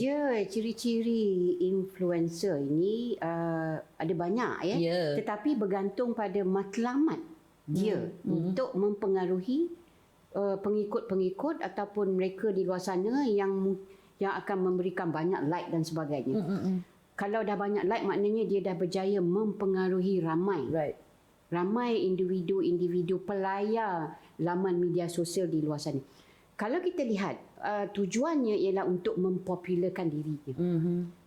Ciri-ciri influencer ini ada banyak ya. Tetapi bergantung pada matlamat dia untuk mempengaruhi pengikut-pengikut ataupun mereka di luar sana yang akan memberikan banyak like dan sebagainya. Kalau dah banyak like, maknanya dia dah berjaya mempengaruhi ramai. Right. Ramai individu-individu pelayar laman media sosial di luar sana. Kalau kita lihat, tujuannya ialah untuk mempopularkan dirinya.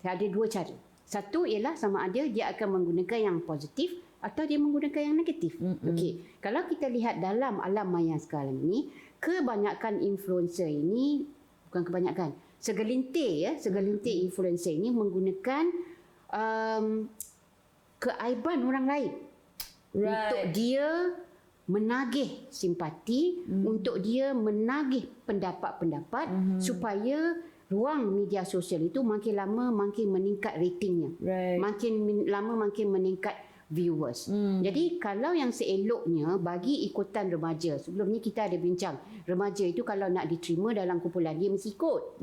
Ada dua cara. Satu ialah sama ada dia akan menggunakan yang positif atau dia menggunakan yang negatif. Okey. Kalau kita lihat dalam alam maya sekarang ini, kebanyakan influencer ini, bukan kebanyakan, segelintir influencer ini menggunakan keaiban orang lain. Untuk dia menagih simpati, untuk dia menagih pendapat-pendapat supaya ruang media sosial itu makin lama makin meningkat ratingnya. Makin lama makin meningkat viewers. Jadi kalau yang seeloknya bagi ikutan remaja, sebelum ni kita ada bincang, remaja itu kalau nak diterima dalam kumpulan dia mesti ikut.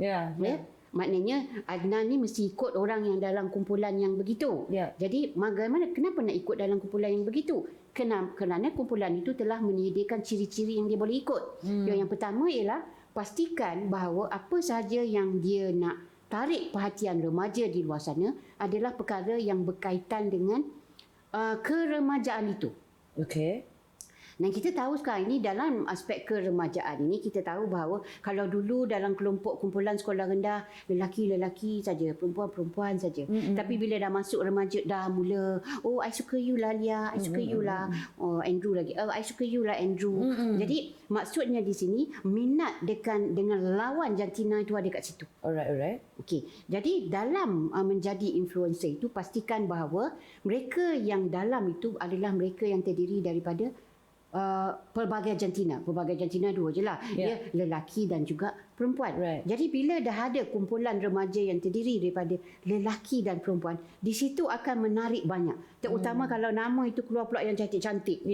Maknanya Adnan ni mesti ikut orang yang dalam kumpulan yang begitu. Jadi kenapa nak ikut dalam kumpulan yang begitu? Kerana kumpulan itu telah menyediakan ciri-ciri yang dia boleh ikut. Yang pertama ialah pastikan bahawa apa sahaja yang dia nak tarik perhatian remaja di luar sana adalah perkara yang berkaitan dengan keremajaan itu. Okey. Dan kita tahu sekarang ini dalam aspek keremajaan ini, kita tahu bahawa kalau dulu dalam kelompok kumpulan sekolah rendah, lelaki-lelaki saja, perempuan-perempuan saja. Tapi bila dah masuk remaja, dah mula, I suka you lah Lia, I suka you lah Andrew lagi, I suka you lah Andrew. Jadi maksudnya di sini, minat dengan lawan jantina itu ada kat situ. Alright. Okey. Jadi dalam menjadi influencer itu, pastikan bahawa mereka yang dalam itu adalah mereka yang terdiri daripada pelbagai jantina dua je lah, lelaki dan juga perempuan. Jadi bila dah ada kumpulan remaja yang terdiri daripada lelaki dan perempuan, di situ akan menarik banyak, terutama kalau nama itu keluar pula yang cantik-cantik.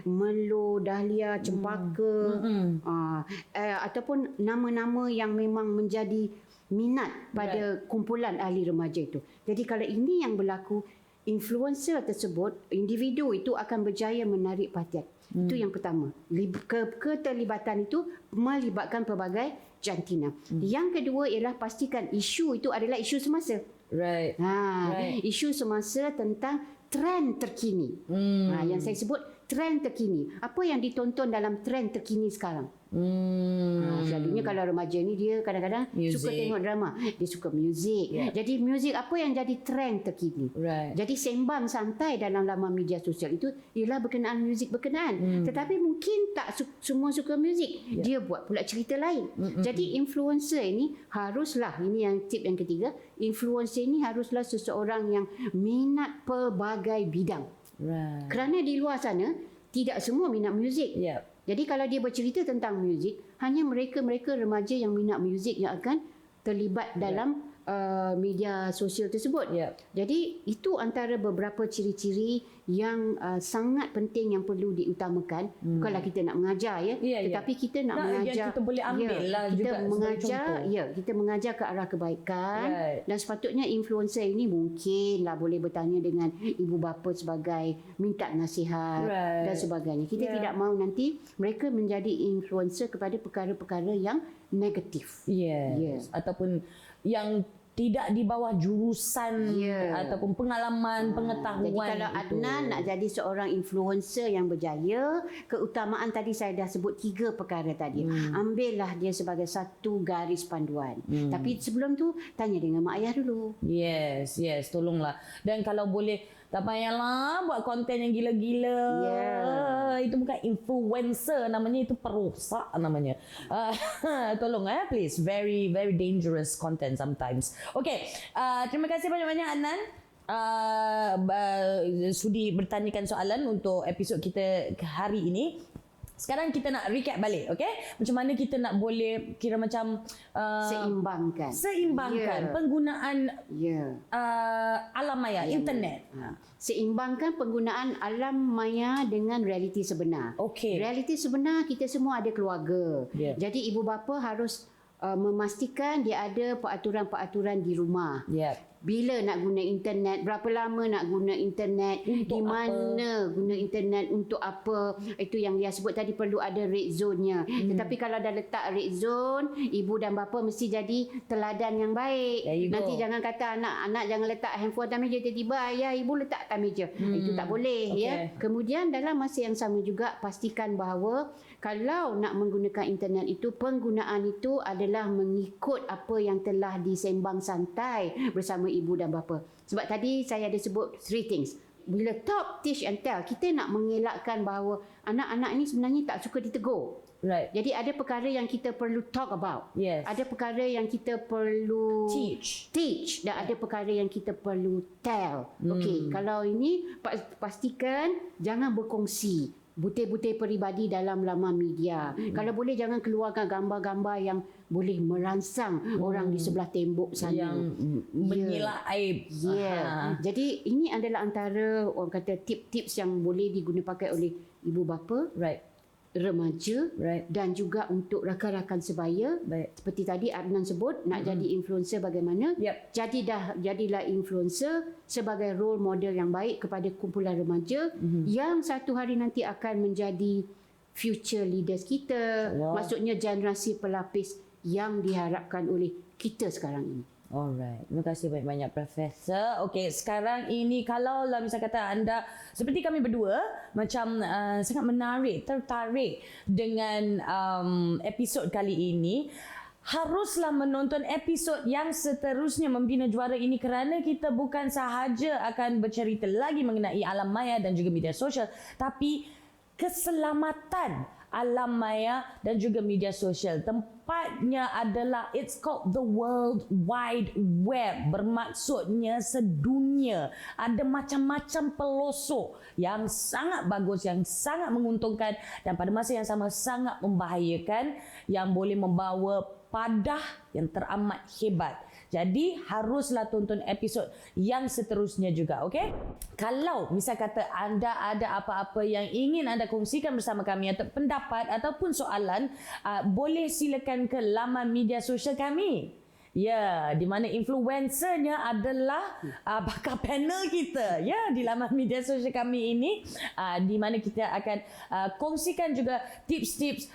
Melo, Dahlia, Cempaka, ataupun nama-nama yang memang menjadi minat pada kumpulan ahli remaja itu. Jadi kalau ini yang berlaku, influencer tersebut, individu itu akan berjaya menarik perhatian. Itu yang pertama. Keterlibatan itu melibatkan pelbagai jantina. Yang kedua ialah pastikan isu itu adalah isu semasa. Isu semasa tentang trend terkini. Yang saya sebut trend terkini. Apa yang ditonton dalam trend terkini sekarang? Selalunya kalau remaja ni dia kadang-kadang suka tengok drama, dia suka muzik. Jadi muzik apa yang jadi trend terkini? Jadi sembang santai dalam laman media sosial itu ialah berkenaan muzik berkenaan. Tetapi mungkin tak semua suka muzik. Dia buat pula cerita lain. Jadi influencer ini haruslah, ini yang tip yang ketiga, influencer ini haruslah seseorang yang minat pelbagai bidang. Kerana di luar sana tidak semua minat muzik. Jadi kalau dia bercerita tentang muzik, hanya mereka-mereka remaja yang minat muzik yang akan terlibat dalam media sosial tersebut. Jadi itu antara beberapa ciri-ciri yang sangat penting yang perlu diutamakan. Bukanlah kita nak mengajar tetapi kita nak mengajar, kita boleh ambil lah kita juga mengajar, kita mengajar ke arah kebaikan. Dan sepatutnya influencer ini mungkinlah boleh bertanya dengan ibu bapa sebagai minta nasihat dan sebagainya. Kita tidak mahu nanti mereka menjadi influencer kepada perkara-perkara yang negatif. Ataupun yang tidak di bawah jurusan ataupun pengalaman, pengetahuan. Jadi kalau Adnan nak jadi seorang influencer yang berjaya, keutamaan tadi saya dah sebut 3 perkara tadi. Ambillah dia sebagai satu garis panduan. Tapi sebelum tu tanya dengan mak ayah dulu. Yes, tolonglah. Dan kalau boleh Tak payahlah buat konten yang gila-gila. Itu bukan influencer namanya, itu perosak namanya. Tolong please. Very very dangerous content sometimes. Okay, terima kasih banyak-banyak Adnan. Sudi bertanyakan soalan untuk episod kita hari ini. Sekarang kita nak recap balik, okay? Macam mana kita nak boleh kira macam seimbangkan penggunaan alam maya, internet. Seimbangkan penggunaan alam maya dengan realiti sebenar. Okay. Realiti sebenar, kita semua ada keluarga. Jadi ibu bapa harus memastikan dia ada peraturan-peraturan di rumah. Bila nak guna internet, berapa lama nak guna internet, di mana guna internet, untuk apa. Itu yang dia sebut tadi, perlu ada red zone-nya. Tetapi kalau dah letak red zone, ibu dan bapa mesti jadi teladan yang baik. Nanti jangan kata anak jangan letak handphone atas meja, tiba-tiba ayah ibu letak atas meja. Itu tak boleh. Kemudian dalam masa yang sama juga pastikan bahawa kalau nak menggunakan internet itu, penggunaan itu adalah mengikut apa yang telah disembang santai bersama ibu dan bapa. Sebab tadi saya ada sebut 3 things. Bila talk, teach and tell, kita nak mengelakkan bahawa anak-anak ini sebenarnya tak suka ditegur. Right. Jadi ada perkara yang kita perlu talk about. Ada perkara yang kita perlu teach dan ada perkara yang kita perlu tell. Okey, kalau ini pastikan jangan berkongsi butir-butir peribadi dalam laman media. Kalau boleh jangan keluarkan gambar-gambar yang boleh merangsang orang di sebelah tembok sana. Yang menyilak aib. Jadi ini adalah antara orang kata tip-tips yang boleh digunakan pakai oleh ibu bapa, remaja dan juga untuk rakan-rakan sebaya. Seperti tadi Adnan sebut, nak jadi influencer bagaimana? Jadilah influencer sebagai role model yang baik kepada kumpulan remaja yang satu hari nanti akan menjadi future leaders kita. Maksudnya generasi pelapis yang diharapkan oleh kita sekarang ini. Alright, terima kasih banyak-banyak Profesor. Okey, sekarang ini kalau lah misal kata anda seperti kami berdua macam sangat menarik, tertarik dengan episod kali ini, haruslah menonton episod yang seterusnya Membina Juara ini, kerana kita bukan sahaja akan bercerita lagi mengenai alam maya dan juga media sosial, tapi keselamatan alam maya dan juga media sosial. Tempatnya adalah, it's called the World Wide Web. Bermaksudnya sedunia. Ada macam-macam pelosok yang sangat bagus, yang sangat menguntungkan dan pada masa yang sama sangat membahayakan, yang boleh membawa padah yang teramat hebat. Jadi haruslah tonton episod yang seterusnya juga, okey? Kalau misal kata anda ada apa-apa yang ingin anda kongsikan bersama kami atau pendapat ataupun soalan, boleh silakan ke laman media sosial kami. Di mana influencernya adalah bakal panel kita di laman media sosial kami ini, di mana kita akan kongsikan juga tips-tips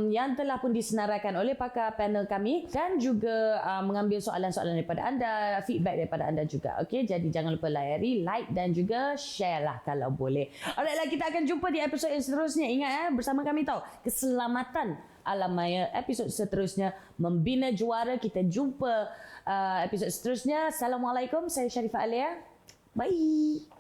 yang telah pun disenaraikan oleh pakar panel kami dan juga mengambil soalan-soalan daripada anda, feedback daripada anda juga. Okey, jadi jangan lupa layari, like dan juga share lah kalau boleh. Alright, kita akan jumpa di episod yang seterusnya. Ingat bersama kami keselamatan alam maya, episod seterusnya Membina Juara. Kita jumpa episod seterusnya. Assalamualaikum, saya Sharifah Alia. Bye.